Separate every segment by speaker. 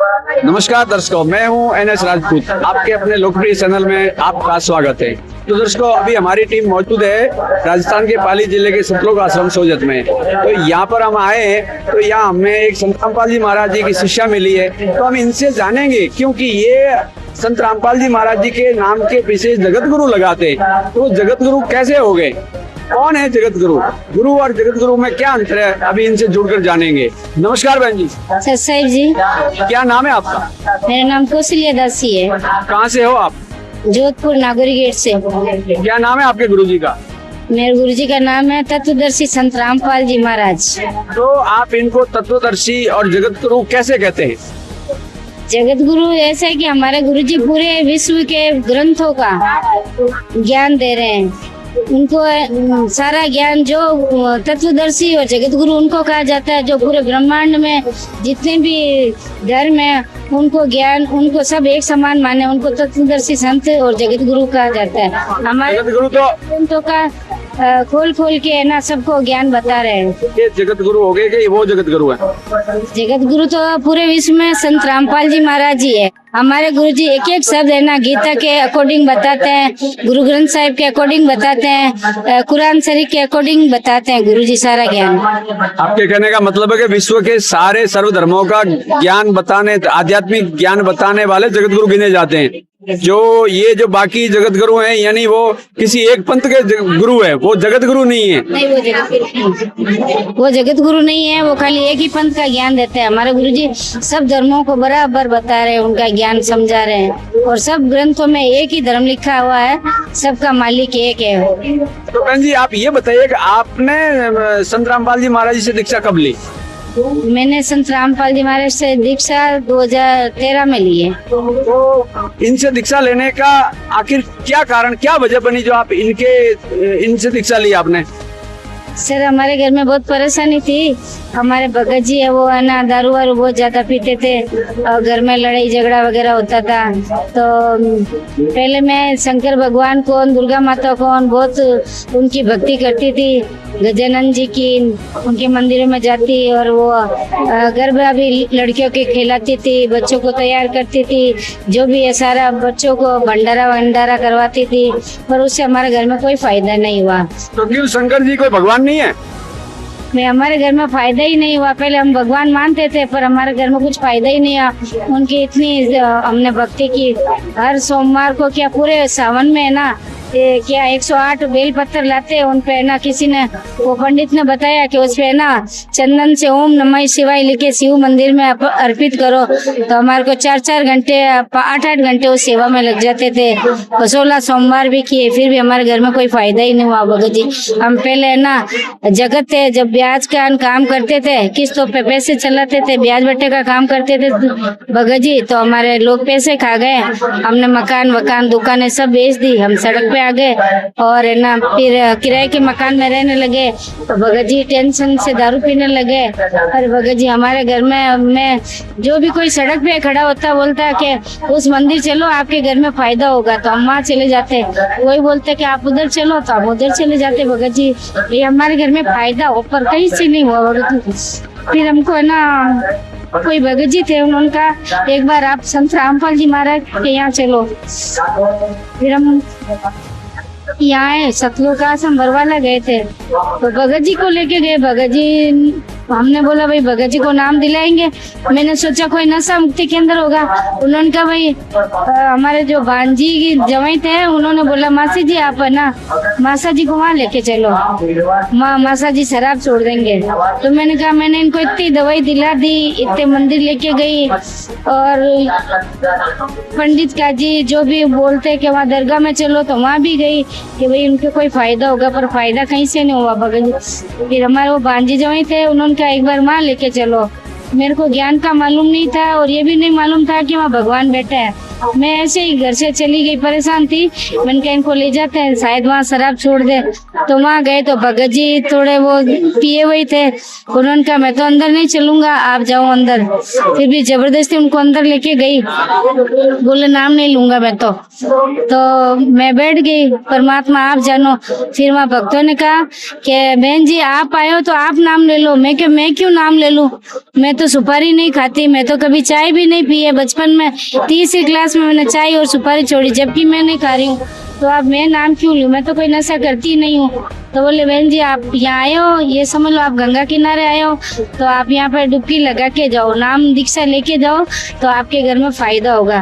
Speaker 1: नमस्कार दर्शकों, मैं हूं एनएस राजपूत। आपके अपने लोकप्रिय चैनल में आपका स्वागत है। तो दर्शकों, अभी हमारी टीम मौजूद है राजस्थान के पाली जिले के सतलोक आश्रम सोजत में। तो यहाँ पर हम आए हैं, तो यहाँ हमें एक संत रामपाल जी महाराज जी की शिष्या मिली है। तो हम इनसे जानेंगे, क्योंकि ये संत रामपाल जी महाराज जी के नाम के पीछे जगत गुरु लगाते, तो जगत गुरु कैसे हो गए, कौन है जगत गुरु, गुरु और जगत गुरु में क्या अंतर है, अभी इनसे जुड़कर जानेंगे। नमस्कार बहन जी।
Speaker 2: सर साहिब जी,
Speaker 1: क्या नाम है आपका?
Speaker 2: मेरा नाम कौशल्या दासी है।
Speaker 1: कहाँ से हो आप?
Speaker 2: जोधपुर नागौरी गेट से।
Speaker 1: क्या नाम है आपके गुरु जी का?
Speaker 2: मेरे गुरुजी का नाम है तत्वदर्शी संत रामपाल जी महाराज।
Speaker 1: तो आप इनको तत्वदर्शी और जगत गुरु कैसे कहते हैं?
Speaker 2: जगत गुरु ऐसा है कि हमारे गुरुजी पूरे विश्व के ग्रंथों का ज्ञान दे रहे हैं। उनको सारा ज्ञान, जो तत्वदर्शी और जगत गुरु उनको कहा जाता है, जो पूरे ब्रह्मांड में जितने भी धर्म है उनको ज्ञान, उनको सब एक समान माने, उनको तत्वदर्शी संत और जगत गुरु कहा जाता है। हमारे
Speaker 1: जगत गुरु तो
Speaker 2: ग्रंथों का खोल के है ना, सबको ज्ञान बता रहे हैं।
Speaker 1: ये जगत गुरु हो गए कि वो जगत गुरु है?
Speaker 2: जगत गुरु तो पूरे विश्व में संत रामपाल जी महाराज जी है। हमारे गुरुजी एक एक शब्द है ना गीता के अकॉर्डिंग बताते हैं, गुरु ग्रंथ साहिब के अकॉर्डिंग बताते हैं, कुरान शरीफ के अकॉर्डिंग बताते हैं गुरुजी सारा ज्ञान।
Speaker 1: आपके कहने का मतलब है कि विश्व के सारे सर्व धर्मों का ज्ञान बताने, आध्यात्मिक ज्ञान बताने वाले जगत गुरु गिने जाते हैं। जो ये जो बाकी जगत गुरु हैं, यानी वो किसी एक पंथ के गुरु है, वो जगत गुरु नहीं है।
Speaker 2: नहीं, वो जगत गुरु नहीं है, वो खाली एक ही पंथ का ज्ञान देते हैं। हमारे गुरुजी सब धर्मों को बराबर बता रहे हैं, उनका ज्ञान समझा रहे हैं, और सब ग्रंथों में एक ही धर्म लिखा हुआ है, सबका मालिक एक है।
Speaker 1: तो बहन जी, आप ये बताइए कि आपने संत रामपाल जी महाराज जी से दीक्षा कब ली?
Speaker 2: मैंने संत रामपाल जी महाराज से दीक्षा 2013 में ली है।
Speaker 1: तो इनसे दीक्षा लेने का आखिर क्या कारण, क्या वजह बनी जो आप इनसे दीक्षा ली आपने?
Speaker 2: सर, हमारे घर में बहुत परेशानी थी। हमारे भगत जी है, वो है ना दारू वारू बहुत ज्यादा पीते थे और घर में लड़ाई झगड़ा वगैरह होता था। तो पहले मैं शंकर भगवान को, दुर्गा माता को बहुत उनकी भक्ति करती थी, गजानन जी की, उनके मंदिरों में जाती और वो घर में अभी लड़कियों के खिलाती थी, बच्चों को तैयार करती थी, जो भी है सारा बच्चों को भंडारा करवाती थी, पर उससे हमारे घर में कोई फायदा नहीं हुआ।
Speaker 1: तो क्यों, शंकर जी कोई भगवान नहीं है?
Speaker 2: हमारे घर में फायदा ही नहीं हुआ। पहले हम भगवान मानते थे, पर हमारे घर में कुछ फायदा ही नहीं हुआ। उनकी इतनी हमने भक्ति की, हर सोमवार को क्या पूरे सावन में है ना क्या 108 बेल पत्थर लाते हैं, उन पे ना किसी ने, वो पंडित ने बताया कि उस पे ना चंदन से ओम नमः शिवाय लिखे शिव मंदिर में अर्पित करो। तो हमारे को 4-4 घंटे 8-8 घंटे उस सेवा में लग जाते थे। 16 सोमवार भी किए, फिर भी हमारे घर में कोई फायदा ही नहीं हुआ। भगत जी, हम पहले है ना जगत थे, जब ब्याज का काम करते थे, किस्तों पे पैसे चलाते थे, ब्याज बट्टे का काम करते थे भगत जी, तो हमारे लोग पैसे खा गए। हमने मकान दुकानें सब बेच दी, हम सड़क पे आ गए और है ना फिर किराए के मकान में रहने लगे। तो भगत जी टेंशन से दारू पीने लगे। और भगत जी हमारे घर में जो भी कोई सड़क पे खड़ा होता बोलता कि उस मंदिर चलो, आपके घर में फायदा होगा, तो हम वहाँ चले जाते। वही बोलते कि आप उधर चलो, तो हम उधर चले जाते। भगत जी, ये हमारे घर में फायदा हो, पर कहीं से नहीं हुआ भगत जी। फिर हमको है ना कोई भगत जी थे, उनका एक बार आप संत रामपाल जी महाराज के यहाँ चलो। फिर हम यहाँ सतलोक आश्रम बरवाला गए थे, तो भगत जी को लेके गए। भगत जी, हमने बोला भाई भगत जी को नाम दिलाएंगे। मैंने सोचा कोई नशा मुक्ति केंद्र होगा। उन्होंने कहा भाई हमारे जो भांजी की जवाई थे, उन्होंने बोला मासी जी आप है ना मासा जी को वहाँ लेके चलो, मासा जी शराब छोड़ देंगे। तो मैंने कहा, मैंने इनको इतनी दवाई दिला दी, इतने मंदिर लेके गई, और पंडित का जी जो भी बोलते कि वहाँ दरगाह में चलो, तो वहाँ भी गई कि भाई उनके कोई फायदा होगा, पर फायदा कहीं से नहीं हुआ भगत जी। फिर हमारे वो भांजी जवाई थे, उन्होंने कहा एक बार वहाँ लेके चलो। मेरे को ज्ञान का मालूम नहीं था, और ये भी नहीं मालूम था कि वहाँ भगवान बैठा है। मैं ऐसे ही घर से चली गई, परेशान थी। मैंने कहा इनको ले जाते हैं, शायद वहाँ शराब छोड़ दे। तो वहाँ गए तो भगत जी थोड़े वो पिए हुए थे। उन्होंने कहा मैं तो अंदर नहीं चलूंगा, आप जाओ अंदर। फिर भी जबरदस्ती उनको अंदर लेके गई, बोले नाम नहीं लूंगा मैं तो मैं बैठ गई, परमात्मा आप जानो। फिर वहाँ भक्तों ने कहा कि बहन जी आप आए हो तो आप नाम ले लो। मैं क्यों नाम ले लूं, मैं तो तो सुपारी नहीं खाती, मैं तो कभी चाय भी नहीं पी है। बचपन में 30वीं क्लास में मैंने चाय और सुपारी छोड़ी, जबकि मैं नहीं खा रही हूँ। तो आप मैं नाम क्यों लूँ, मैं तो कोई नशा करती नहीं हूँ। तो बोले बहन जी आप यहाँ आए हो, ये समझ लो आप गंगा किनारे आए हो, तो आप यहाँ पर डुबकी लगा के जाओ, नाम दीक्षा लेके जाओ, तो आपके घर में फायदा होगा।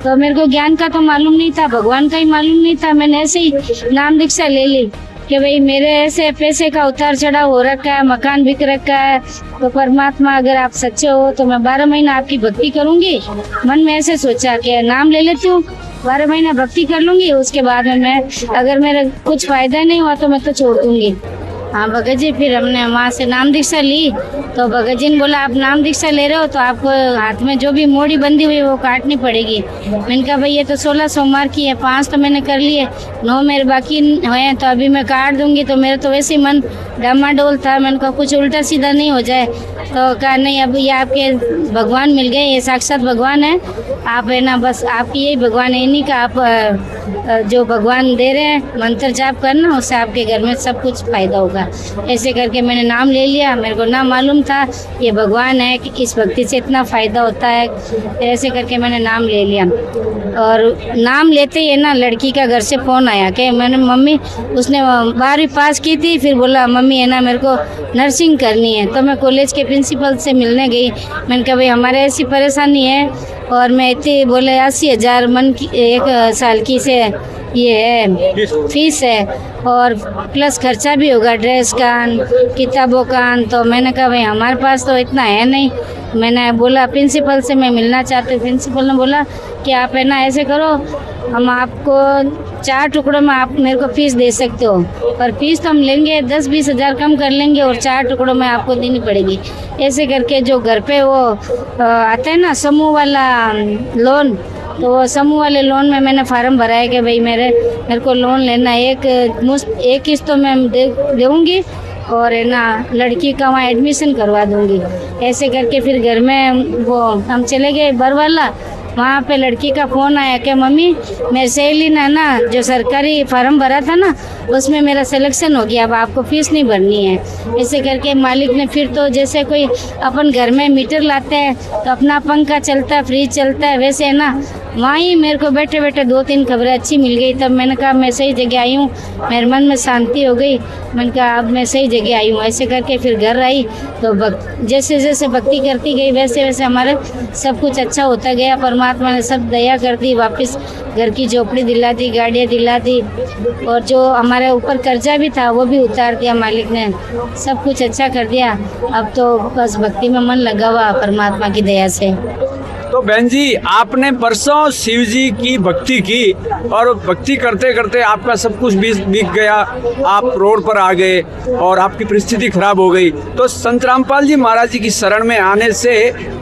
Speaker 2: तो मेरे को ज्ञान का तो मालूम नहीं था, भगवान का ही मालूम नहीं था। मैंने ऐसे ही नाम दीक्षा ले ली कि भाई मेरे ऐसे पैसे का उतार चढ़ाव हो रखा है, मकान बिक रखा है, तो परमात्मा अगर आप सच्चे हो तो मैं 12 महीना आपकी भक्ति करूंगी। मन में ऐसे सोचा कि नाम ले लेती हूँ, 12 महीना भक्ति कर लूंगी, उसके बाद में मैं अगर मेरा कुछ फायदा नहीं हुआ तो मैं तो छोड़ दूंगी। हाँ भगत जी, फिर हमने वहाँ से नाम दीक्षा ली। तो भगत जी ने बोला आप नाम दीक्षा ले रहे हो तो आपको हाथ में जो भी मोड़ी बंधी हुई है वो काटनी पड़ेगी। मैंने कहा भाई ये तो 16 सोमवार की है, 5 तो मैंने कर लिए, 9 मेरे बाकी हुए, तो अभी मैं काट दूंगी। तो मेरा तो वैसे ही मन डामाडोल था, मैंने कहा कुछ उल्टा सीधा नहीं हो जाए। तो कहा नहीं, अब ये आपके भगवान मिल गए, ये साक्षात भगवान है, आप है ना, बस आपकी यही भगवान है, इन्हीं का आप जो भगवान दे रहे हैं मंत्र जाप करना, उससे आपके घर में सब कुछ फायदा होगा। ऐसे करके मैंने नाम ले लिया। मेरे को ना मालूम था ये भगवान है कि इस भक्ति से इतना फायदा होता है। ऐसे करके मैंने नाम ले लिया। और नाम लेते ही ना लड़की का घर से फ़ोन आया कि मैंने मम्मी, उसने 12वीं पास की थी, फिर बोला मम्मी है ना मेरे को नर्सिंग करनी है। तो मैं कॉलेज के प्रिंसिपल से मिलने गई। मैंने कहा भाई हमारे ऐसी परेशानी है और मैं इतनी, बोले 80,000 मन की 1 साल की से ये है फीस है, और प्लस खर्चा भी होगा ड्रेस का, किताबों का। तो मैंने कहा भाई हमारे पास तो इतना है नहीं। मैंने बोला प्रिंसिपल से मैं मिलना चाहती हूँ। प्रिंसिपल ने बोला कि आप है ना ऐसे करो, हम आपको 4 टुकड़ों में आप मेरे को फीस दे सकते हो, पर फीस तो हम लेंगे 10-20 हज़ार कम कर लेंगे और 4 टुकड़ों में आपको देनी पड़ेगी। ऐसे करके जो घर पे वो आता है ना समूह वाला लोन, तो वो समूह वाले लोन में मैंने फार्म भरा है कि भाई मेरे को लोन लेना है, एक किस्त तो मैं दूँगी और है ना लड़की का वहाँ एडमिशन करवा दूँगी। ऐसे करके फिर घर में वो हम चले गए बरवाला। वहाँ पे लड़की का फ़ोन आया कि मम्मी मेरे सहेली ने ना जो सरकारी फार्म भरा था ना उसमें मेरा सिलेक्शन हो गया, अब आपको फीस नहीं भरनी है। ऐसे करके मालिक ने फिर तो जैसे कोई अपन घर में मीटर लाते हैं तो अपना पंखा चलता है, फ्रिज चलता है, वैसे है ना वहाँ ही मेरे को बैठे बैठे 2-3 खबरें अच्छी मिल गई। तब मैंने कहा मैं सही जगह आई हूँ, मेरे मन में शांति हो गई। मैंने कहा अब मैं सही जगह आई हूँ। ऐसे करके फिर घर आई तो जैसे जैसे भक्ति करती गई वैसे वैसे हमारे सब कुछ अच्छा होता गया। परमात्मा ने सब दया कर दी, वापस घर की झोपड़ी दिला दी, गाड़ियाँ दिला दी, और जो हमारे ऊपर कर्जा भी था वो भी उतार दिया मालिक ने। सब कुछ अच्छा कर दिया। अब तो बस भक्ति में मन लगा हुआ परमात्मा की दया से।
Speaker 1: तो बहन जी आपने परसों शिव जी की भक्ति की और भक्ति करते करते आपका सब कुछ बीत गया, आप रोड पर आ गए और आपकी परिस्थिति खराब हो गई। तो संत रामपाल जी महाराज जी की शरण में आने से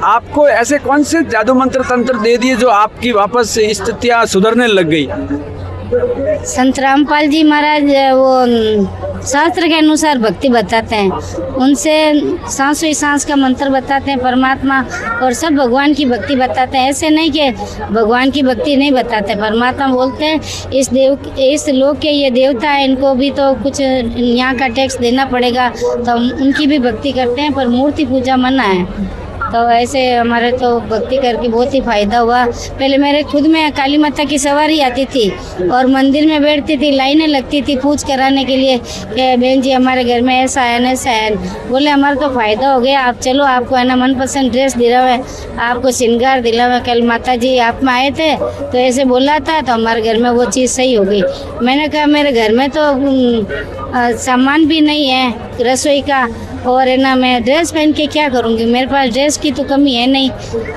Speaker 1: आपको ऐसे कौन से जादू मंत्र तंत्र दे दिए जो आपकी वापस स्थितियाँ सुधरने लग गई?
Speaker 2: संत रामपाल जी महाराज वो शास्त्र के अनुसार भक्ति बताते हैं, उनसे सांसों ही सांस का मंत्र बताते हैं परमात्मा, और सब भगवान की भक्ति बताते हैं। ऐसे नहीं कि भगवान की भक्ति नहीं बताते। परमात्मा बोलते हैं इस लोक के ये देवता है, इनको भी तो कुछ यहाँ का टैक्स देना पड़ेगा, तो हम उनकी भी भक्ति करते हैं, पर मूर्ति पूजा मना है। तो ऐसे हमारे तो भक्ति करके बहुत ही फायदा हुआ। पहले मेरे खुद में काली माता की सवारी आती थी और मंदिर में बैठती थी, लाइनें लगती थी पूछ कराने के लिए कि बहन जी हमारे घर में ऐसा है ऐसा है। बोले हमारा तो फायदा हो गया, आप चलो आपको है ना मनपसंद ड्रेस दिला हुआ है, आपको श्रृंगार दिला हुआ है। कल माता जी आप में आए थे तो ऐसे बोला था, तो हमारे घर में वो चीज़ सही हो गई। मैंने कहा मेरे घर में तो सामान भी नहीं है रसोई का, और है ना मैं ड्रेस पहन के क्या करूँगी, मेरे पास ड्रेस की तो कमी है नहीं।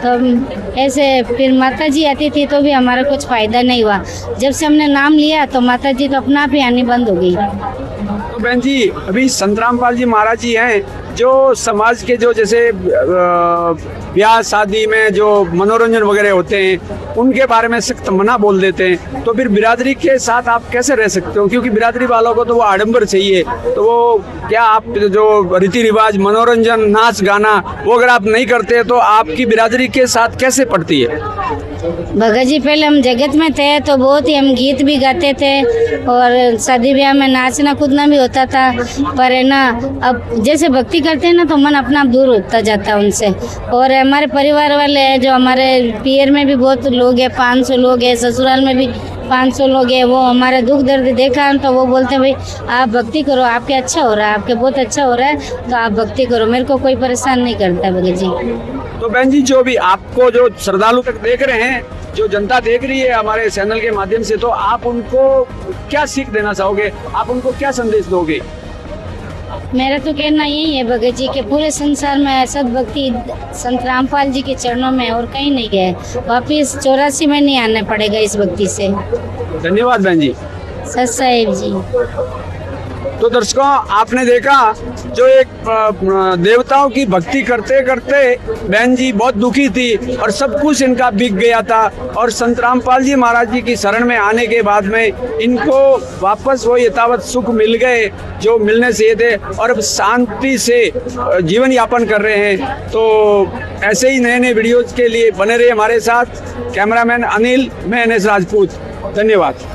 Speaker 2: तो ऐसे फिर माता जी आती थी तो भी हमारा कुछ फ़ायदा नहीं हुआ। जब से हमने नाम लिया तो माता जी तो अपना आप ही आनी बंद हो गई।
Speaker 1: तो बहन जी अभी संत रामपाल जी महाराज जी हैं जो समाज के जो जैसे ब्याह शादी में जो मनोरंजन वगैरह होते हैं उनके बारे में सख्त मना बोल देते हैं, तो फिर बिरादरी के साथ आप कैसे रह सकते हो? क्योंकि बिरादरी वालों को तो वो आडंबर चाहिए, तो वो क्या आप जो रीति रिवाज मनोरंजन नाच गाना वो अगर आप नहीं करते तो आपकी बिरादरी के साथ कैसे पड़ती है?
Speaker 2: भगत जी पहले हम जगत में थे तो बहुत ही हम गीत भी गाते थे और शादी ब्याह में नाचना कूदना भी होता था, पर है ना अब जैसे भक्ति करते हैं ना तो मन अपना आप दूर होता जाता है उनसे। और हमारे परिवार वाले हैं जो हमारे पियर में भी बहुत लोग हैं, 500 लोग हैं, ससुराल में भी 500 लोग हैं, वो हमारे दुख दर्द देखा तो वो बोलते हैं भाई आप भक्ति करो, आपके अच्छा हो रहा है, आपके बहुत अच्छा हो रहा है तो आप भक्ति करो। मेरे को कोई परेशान नहीं करता भगत जी।
Speaker 1: तो बहन जी, जो भी आपको जो श्रद्धालु तक देख रहे हैं, जो जनता देख रही है हमारे चैनल के माध्यम से, तो आप उनको क्या सीख देना चाहोगे, आप उनको क्या संदेश दोगे?
Speaker 2: मेरा तो कहना यही है भगत जी के पूरे संसार में सद्भक्ति संत रामपाल जी के चरणों में और कहीं नहीं है, वापिस 84 में नहीं आना पड़ेगा इस भक्ति से।
Speaker 1: धन्यवाद बहन जी।
Speaker 2: सत साहिब जी।
Speaker 1: तो दर्शकों, आपने देखा जो एक देवताओं की भक्ति करते करते बहन जी बहुत दुखी थी और सब कुछ इनका बिक गया था, और संत रामपाल जी महाराज जी की शरण में आने के बाद में इनको वापस वो यथावत सुख मिल गए जो मिलने चाहिए थे, और अब शांति से जीवन यापन कर रहे हैं। तो ऐसे ही नए नए वीडियोज के लिए बने रहिए हमारे साथ। कैमरामैन अनिल, मैं NS राजपूत, धन्यवाद।